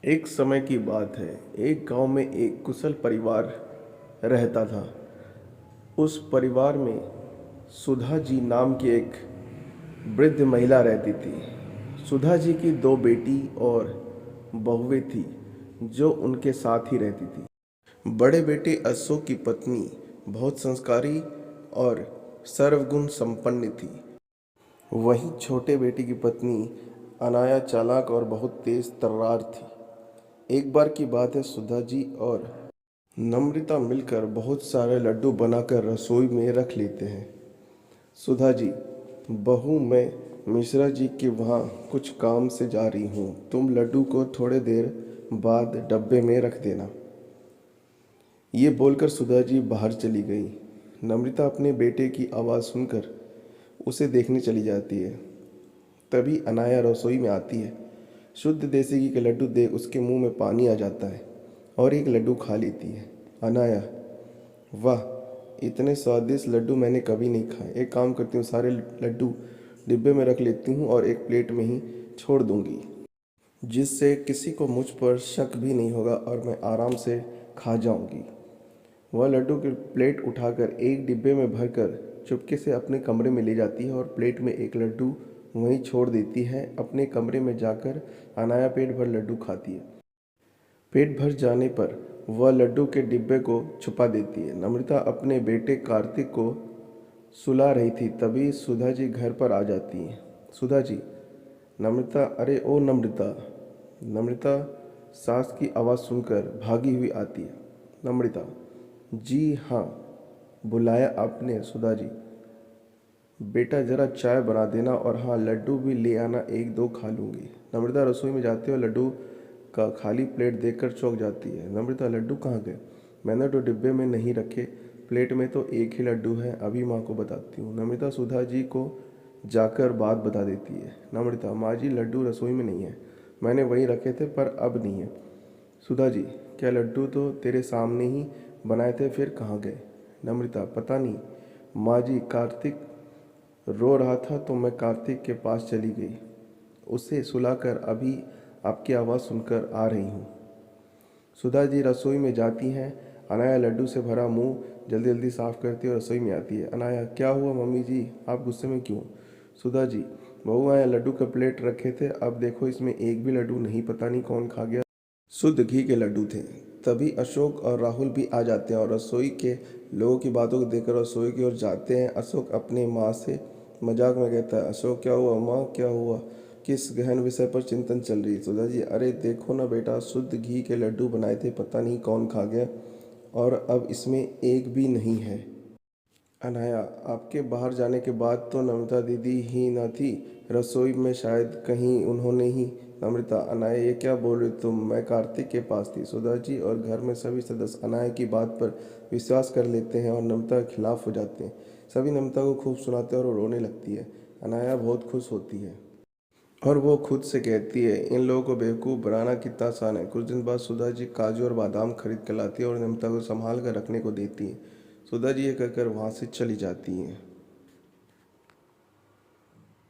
एक समय की बात है। एक गांव में एक कुशल परिवार रहता था। उस परिवार में सुधा जी नाम की एक वृद्ध महिला रहती थी। सुधा जी की दो बेटी और बहुएं थी जो उनके साथ ही रहती थी। बड़े बेटे अशोक की पत्नी बहुत संस्कारी और सर्वगुण संपन्न थी। वहीं छोटे बेटे की पत्नी अनाया चालाक और बहुत तेज तर्रार थी। एक बार की बात है, सुधा जी और नम्रता मिलकर बहुत सारे लड्डू बनाकर रसोई में रख लेते हैं। सुधा जी, बहू मैं मिश्रा जी के वहाँ कुछ काम से जा रही हूँ, तुम लड्डू को थोड़े देर बाद डब्बे में रख देना। ये बोलकर सुधा जी बाहर चली गई। नम्रता अपने बेटे की आवाज़ सुनकर उसे देखने चली जाती है। तभी अनाया रसोई में आती है। शुद्ध देसी घी के लड्डू देख उसके मुंह में पानी आ जाता है और एक लड्डू खा लेती है। अनाया, वाह, इतने स्वादिष्ट लड्डू मैंने कभी नहीं खाए। एक काम करती हूँ, सारे लड्डू डिब्बे में रख लेती हूँ और एक प्लेट में ही छोड़ दूंगी, जिससे किसी को मुझ पर शक भी नहीं होगा और मैं आराम से खा जाऊंगी। वह लड्डू की प्लेट उठाकर एक डिब्बे में भरकर चुपके से अपने कमरे में ले जाती है और प्लेट में एक लड्डू वहीं छोड़ देती है। अपने कमरे में जाकर अनाया पेट भर लड्डू खाती है। पेट भर जाने पर वह लड्डू के डिब्बे को छुपा देती है। नम्रता अपने बेटे कार्तिक को सुला रही थी, तभी सुधा जी घर पर आ जाती हैं। सुधा जी, नम्रता, अरे ओ नम्रता। नम्रता सास की आवाज़ सुनकर भागी हुई आती है। नम्रता, जी हाँ, बुलाया आपने सुधा जी। बेटा ज़रा चाय बना देना और हाँ, लड्डू भी ले आना, एक दो खा लूँगी। नम्रता रसोई में जाते हुए लड्डू का खाली प्लेट देखकर चौंक जाती है। नम्रता, लड्डू कहाँ गए? मैंने तो डिब्बे में नहीं रखे, प्लेट में तो एक ही लड्डू है, अभी माँ को बताती हूँ। नम्रता सुधा जी को जाकर बात बता देती है। नम्रता, माँ जी, लड्डू रसोई में नहीं है, मैंने वहीं रखे थे पर अब नहीं है। सुधा जी, क्या लड्डू तो तेरे सामने ही बनाए थे, फिर कहाँ गए? नम्रता, पता नहीं माँ जी, कार्तिक रो रहा था तो मैं कार्तिक के पास चली गई, उसे सुलाकर अभी आपकी आवाज़ सुनकर आ रही हूँ। सुधा जी रसोई में जाती हैं। अनाया लड्डू से भरा मुंह जल्दी जल्दी साफ करती है और रसोई में आती है। अनाया, क्या हुआ मम्मी जी, आप गुस्से में क्यों? सुधा जी, बहू आया लड्डू का प्लेट रखे थे, अब देखो इसमें एक भी लड्डू नहीं, पता नहीं कौन खा गया। शुद्ध घी के लड्डू थे। तभी अशोक और राहुल भी आ जाते हैं और रसोई के लोगों की बातों को देखकर रसोई की ओर जाते हैं। अशोक अपने माँ से मजाक में कहता है, अशोक, क्या हुआ माँ, क्या हुआ? किस गहन विषय पर चिंतन चल रही है? सुधा जी, अरे देखो ना बेटा, शुद्ध घी के लड्डू बनाए थे, पता नहीं कौन खा गया और अब इसमें एक भी नहीं है। अनाया, आपके बाहर जाने के बाद तो नम्रता दीदी ही न थी रसोई में, शायद कहीं उन्होंने ही। नम्रता, अनाया ये क्या बोल रही तुम, मैं कार्तिक के पास थी। सुधा जी और घर में सभी सदस्य अनाया की बात पर विश्वास कर लेते हैं और नम्रता के खिलाफ हो जाते हैं। सभी नम्रता को खूब सुनाते हैं और वो रोने लगती है। अनाया बहुत खुश होती है और वो खुद से कहती है, इन लोगों को बेवकूफ़ बनाना कितना आसान है। कुछ दिन बाद सुधा जी काजू और बादाम खरीद कर लाती है और नम्रता को संभाल कर रखने को देती है। सुधा जी ये कहकर वहाँ से चली जाती हैं।